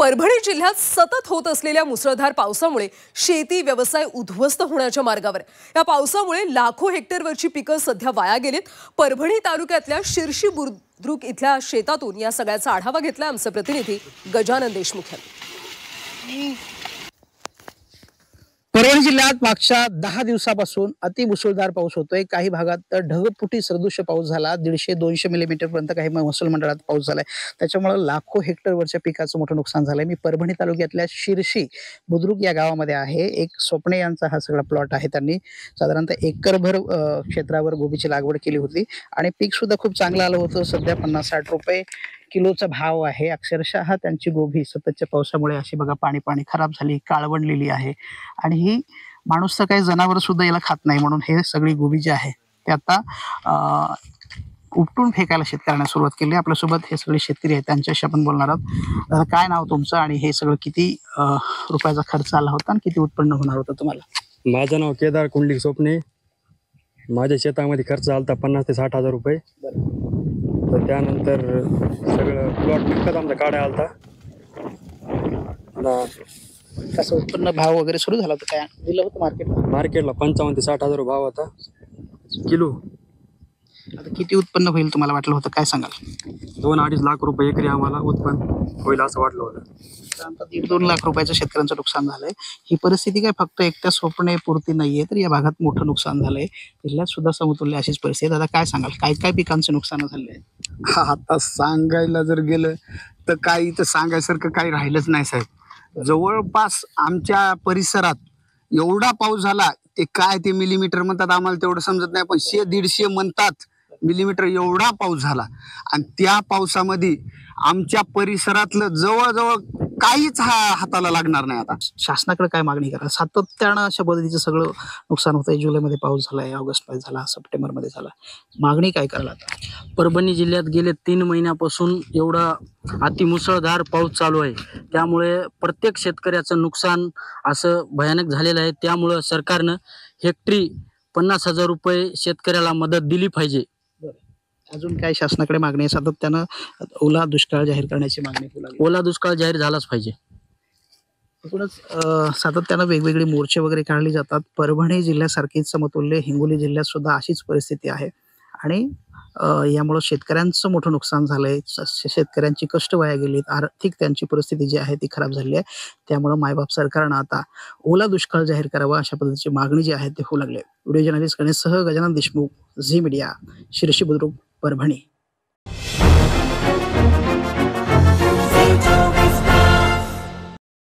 परभणी जिल्ह्यात सतत होत असलेल्या मुसळधार पावसामुळे शेती व्यवसाय उद्ध्वस्त होण्याच्या मार्गावर आहे। या पावसामुळे लाखो हेक्टरवरची पिकं सध्या वाया गेलीत। परभणी तालुक्यातल्या शिरशी बुद्रुक इथल्या शेतातून या सगळ्याचा आढावा घेतला आमचे प्रतिनिधी गजानन देशमुख यांनी। परभणी जिल्ह्यात मागच्या 10 दिवसापासून अति मुसळधार पाऊस होतोय। काही भागात तर ढगफुटी सदृश्य पाऊस झाला। 150-200 मिलीमीटर पर्यंत काही महसूल मंडळात पाऊस झालाय। त्याच्यामुळे लाखो हेक्टरवरच्या पिकाचं मोठं नुकसान झालंय। मी परभणी तालुक्यातल्या शिरशी बुद्रुक या गावामध्ये आहे। एक स्वप्ने यांचा हा सगळा प्लॉट आहे। त्यांनी साधारणतः एकरभर क्षेत्रावर गोबीची लागवड केली होती आणि पीक सुद्धा खूप चांगलं आलं होतं। सध्या 50-60 रुपये किलोचा भाव आहे। अक्षरशः त्यांची गोबी सततच्या पावसामुळे अशी बघा पाणी खराब झाली, काळवंडलेली आहे आणि ही माणूस तर काही जनावर सुद्धा याला खात नाही, म्हणून हे सगळी गोबी जी आहे ते आता उपटून फेकायला शेतकऱ्यांना सुरुवात केली। आपल्यासोबत हे सगळे शेतकरी आहेत, त्यांच्याशी आपण बोलणार आहोत। काय नाव तुमचं आणि हे सगळं किती रुपयाचा खर्च आला होता आणि किती उत्पन्न होणार होतं तुम्हाला? माझं नाव केदार कुंडलिक स्वप्ने। माझ्या शेतामध्ये खर्च आलता 50 ते 60 हजार रुपये। तर त्यानंतर सगळं प्लॉट विकत आमचा काढायला आलता। कसं उत्पन्न भाव वगैरे सुरू झाला होता? काय दिलं होतं मार्केटला 55 ते 60 हजार भाव होता किलो। आता किती उत्पन्न होईल तुम्हाला वाटलं होतं, काय सांगाल? 2-2.5 लाख रुपये एकरी आम्हाला उत्पन्न होईल असं वाटलं होतं। 1.5-2 लाख रुपयाचं शेतकऱ्यांचं नुकसान झालंय। ही परिस्थिती काय फक्त एकट्या स्वप्ने पुरती नाहीये, तर या भागात मोठं नुकसान झालंय। जिल्ह्यात सुद्धा समतुल्य अशीच परिस्थिती। आता काय सांगाल, काय काय पिकांचं नुकसान झालंय? आता सांगायला जर गेलं तर काही तर सांगायसारखं काही राहिलंच नाही साहेब। जवळपास आमच्या परिसरात एवढा पाऊस झाला, ते काय ते मिलीमीटर म्हणतात आम्हाला तेवढं समजत नाही, पण 100-150 म्हणतात मिलीमीटर एवढा पाऊस झाला। आणि त्या पावसामध्ये आमच्या परिसरातलं जवळजवळ काहीच हाताला लागणार नाही। आता शासनाकडे काय मागणी करा? सातत्यानं अशा पद्धतीचं सगळं नुकसान होतंय। जुलैमध्ये पाऊस झालाय, ऑगस्टमध्ये झाला, सप्टेंबरमध्ये झाला। मागणी काय करायला आता? परभणी जिल्ह्यात गेले 3 महिन्यापासून एवढा अतिमुसळधार पाऊस चालू आहे, त्यामुळे प्रत्येक शेतकऱ्याचं नुकसान असं भयानक झालेलं आहे। त्यामुळं सरकारनं हेक्टरी 50,000 रुपये शेतकऱ्याला मदत दिली पाहिजे। अजून काय शासनाकडे मागणी आहे? सातत्यानं ओला दुष्काळ जाहीर करण्याची मागणी होऊ लागली। ओला दुष्काळ जाहीर झालाच पाहिजे। एकूणच सातत्यानं वेगवेगळे मोर्चे वगैरे काढले जातात। परभणी जिल्ह्यासारखीच समतुल्य हिंगोली जिल्ह्यात सुद्धा अशीच परिस्थिती आहे आणि यामुळे शेतकऱ्यांचं मोठं नुकसान झालंय। शेतकऱ्यांची कष्ट वाया गेलीत, आर्थिक त्यांची परिस्थिती जी आहे ती खराब झाली आहे। त्यामुळे मायबाप सरकारनं आता ओला दुष्काळ जाहीर करावा अशा पद्धतीची मागणी जी आहे ती होऊ लागली आहे। व्हिडिओ जर्नलिस्ट गणेश सह गजानन देशमुख, झी मीडिया, शिरशी बुद्रुक, परभणी।